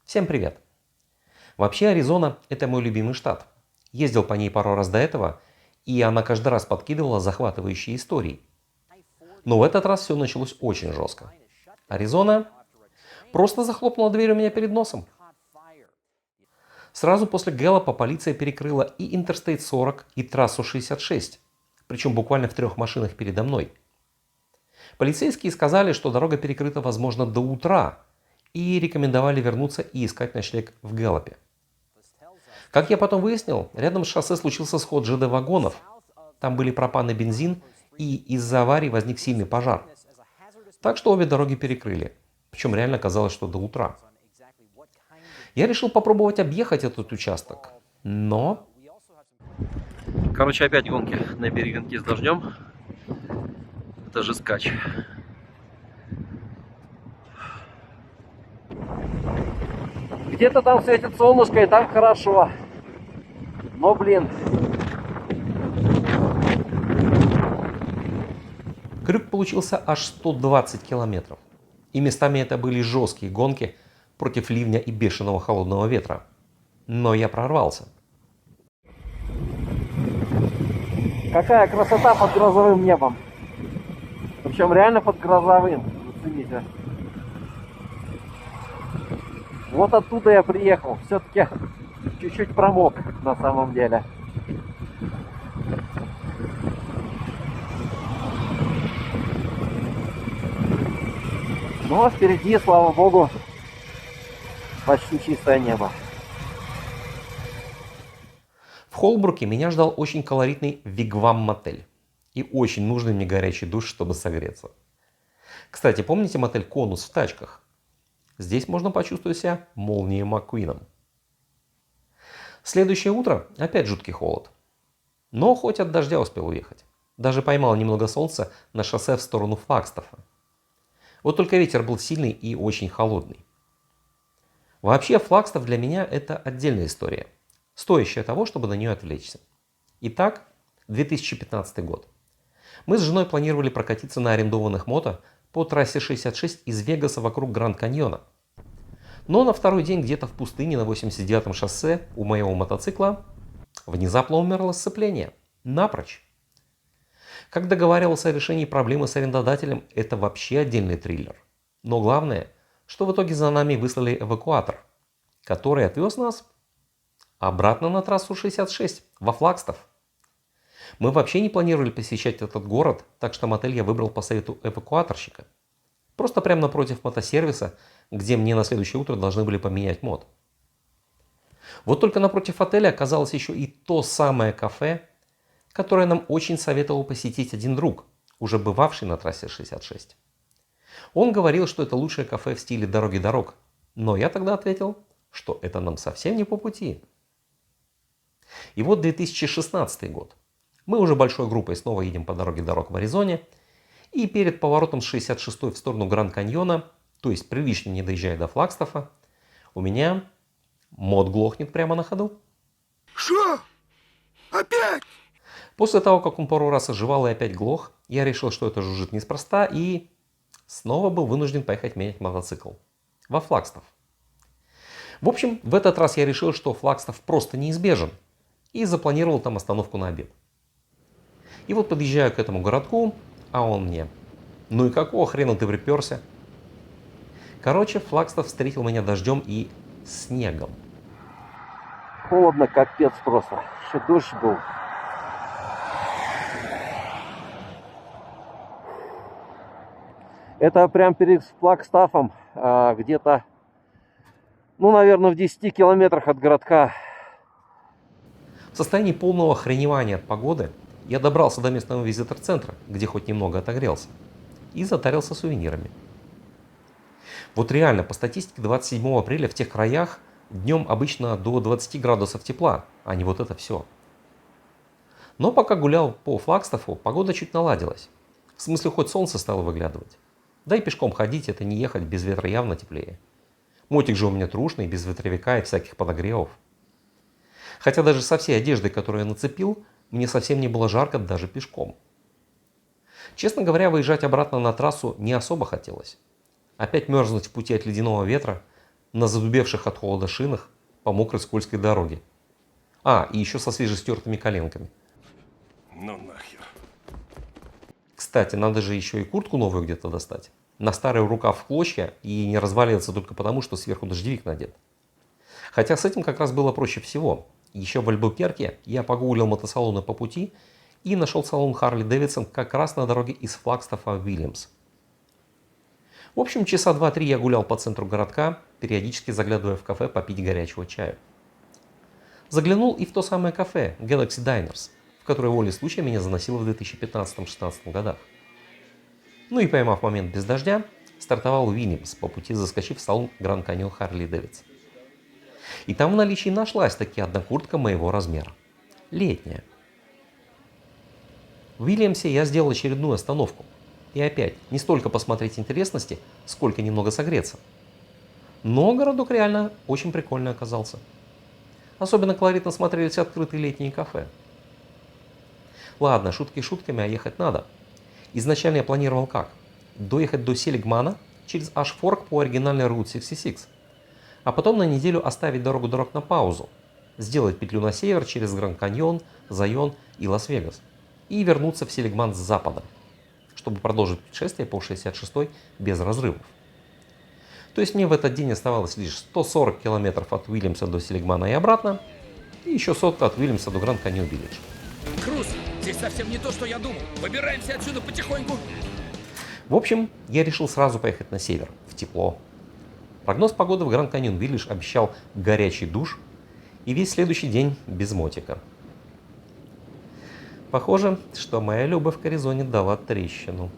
Всем привет! Вообще Аризона – это мой любимый штат. Ездил по ней пару раз до этого, и она каждый раз подкидывала захватывающие истории. Но в этот раз все началось очень жестко. Аризона просто захлопнула дверь у меня перед носом. Сразу после Гэллопа полиция перекрыла и Интерстейт 40, и трассу 66, причем буквально в 3 машинах передо мной. Полицейские сказали, что дорога перекрыта, возможно, до утра, и рекомендовали вернуться и искать ночлег в Гэллопе. Как я потом выяснил, рядом с шоссе случился сход ЖД-вагонов. Там были пропан и бензин, и из-за аварии возник сильный пожар. Так что обе дороги перекрыли. Причем реально казалось, что до утра. Я решил попробовать объехать этот участок, но... Короче, опять гонки на перегонки с дождем. Это же скач. Где-то там светит солнышко, и там хорошо. Но, блин. Крюк получился аж 120 километров. И местами это были жесткие гонки против ливня и бешеного холодного ветра. Но я прорвался. Какая красота под грозовым небом. Причем реально под грозовым. Зацените. Вот оттуда я приехал. Все-таки чуть-чуть промок на самом деле. Но впереди, слава богу, почти чистое небо. В Холбруке меня ждал очень колоритный Вигвам-мотель. И очень нужный мне горячий душ, чтобы согреться. Кстати, помните мотель Конус в тачках? Здесь можно почувствовать себя Молнией Маккуином. Следующее утро опять жуткий холод. Но хоть от дождя успел уехать. Даже поймал немного солнца на шоссе в сторону Флагстафа. Вот только ветер был сильный и очень холодный. Вообще Флагстаф для меня это отдельная история, стоящая того, чтобы на нее отвлечься. Итак, 2015 год. Мы с женой планировали прокатиться на арендованных мото по трассе 66 из Вегаса вокруг Гранд-Каньона. Но на второй день где-то в пустыне на 89-м шоссе у моего мотоцикла внезапно умерло сцепление. Напрочь. Как договаривался о решении проблемы с арендодателем, это вообще отдельный триллер. Но главное, что в итоге за нами выслали эвакуатор, который отвез нас обратно на трассу 66 во Флагстаф. Мы вообще не планировали посещать этот город, так что мотель я выбрал по совету эвакуаторщика. Просто прямо напротив мотосервиса, где мне на следующее утро должны были поменять мод. Вот только напротив отеля оказалось еще и то самое кафе, которое нам очень советовал посетить один друг, уже бывавший на трассе 66. Он говорил, что это лучшее кафе в стиле «Дороги дорог», но я тогда ответил, что это нам совсем не по пути. И вот 2016 год. Мы уже большой группой снова едем по дороге дорог в Аризоне, и перед поворотом с 66 в сторону Гранд-Каньона, то есть прилично не доезжая до Флагстафа, у меня мод глохнет прямо на ходу. Что? Опять? После того, как он пару раз оживал и опять глох, я решил, что это жужжит неспроста, и снова был вынужден поехать менять мотоцикл во Флагстаф. В общем, в этот раз я решил, что Флагстаф просто неизбежен, и запланировал там остановку на обед. И вот подъезжаю к этому городку, а он мне: ну и какого хрена ты приперся? Короче, Флагстаф встретил меня дождем и снегом. Холодно, капец просто. Что дождь был. Это прям перед Флагстафом, где-то, ну, наверное, в 10 километрах от городка. В состоянии полного охреневания от погоды я добрался до местного визитор-центра, где хоть немного отогрелся, и затарился сувенирами. Вот реально, по статистике 27 апреля в тех краях днем обычно до 20 градусов тепла, а не вот это все. Но пока гулял по Флагстафу, погода чуть наладилась. В смысле, хоть солнце стало выглядывать. Да и пешком ходить, это не ехать, без ветра явно теплее. Мотик же у меня трушный, без ветровика и всяких подогревов. Хотя даже со всей одеждой, которую я нацепил, мне совсем не было жарко даже пешком. Честно говоря, выезжать обратно на трассу не особо хотелось. Опять мерзнуть в пути от ледяного ветра, на задубевших от холода шинах по мокрой скользкой дороге. А, и еще со свежестертыми коленками. Ну нахер. Кстати, надо же еще и куртку новую где-то достать. На старый рукав в клочья и не разваливаться только потому, что сверху дождевик надет. Хотя с этим как раз было проще всего. Еще в Альбукерке я погуглил мотосалоны по пути и нашел салон Харли Дэвидсон как раз на дороге из Флагстафа в Уильямс. В общем, часа 2-3 я гулял по центру городка, периодически заглядывая в кафе попить горячего чая. Заглянул и в то самое кафе Galaxy Diners, в которое волей случая меня заносило в 2015-16 годах. Ну и поймав момент без дождя, стартовал в Уильямс, по пути заскочив в салон Grand Canyon Harley Davidson. И там в наличии нашлась таки одна куртка моего размера. Летняя. В Уильямсе я сделал очередную остановку. И опять, не столько посмотреть интересности, сколько немного согреться. Но городок реально очень прикольный оказался. Особенно колоритно смотрелись открытые летние кафе. Ладно, шутки шутками, а ехать надо. Изначально я планировал как? Доехать до Селигмана через Ашфорк по оригинальной Route 66. А потом на неделю оставить дорогу до Рок на паузу. Сделать петлю на север через Гранд Каньон, Зайон и Лас-Вегас. И вернуться в Селигман с запада, чтобы продолжить путешествие по 66-й без разрывов. То есть мне в этот день оставалось лишь 140 километров от Уильямса до Селигмана и обратно, и еще сотка от Уильямса до Гранд Каньон Виллидж. Круз, здесь совсем не то, что я думал. Выбираемся отсюда потихоньку. В общем, я решил сразу поехать на север, в тепло. Прогноз погоды в Гранд Каньон Виллидж обещал горячий душ и весь следующий день без мотика. Похоже, что моя любовь к Аризоне дала трещину.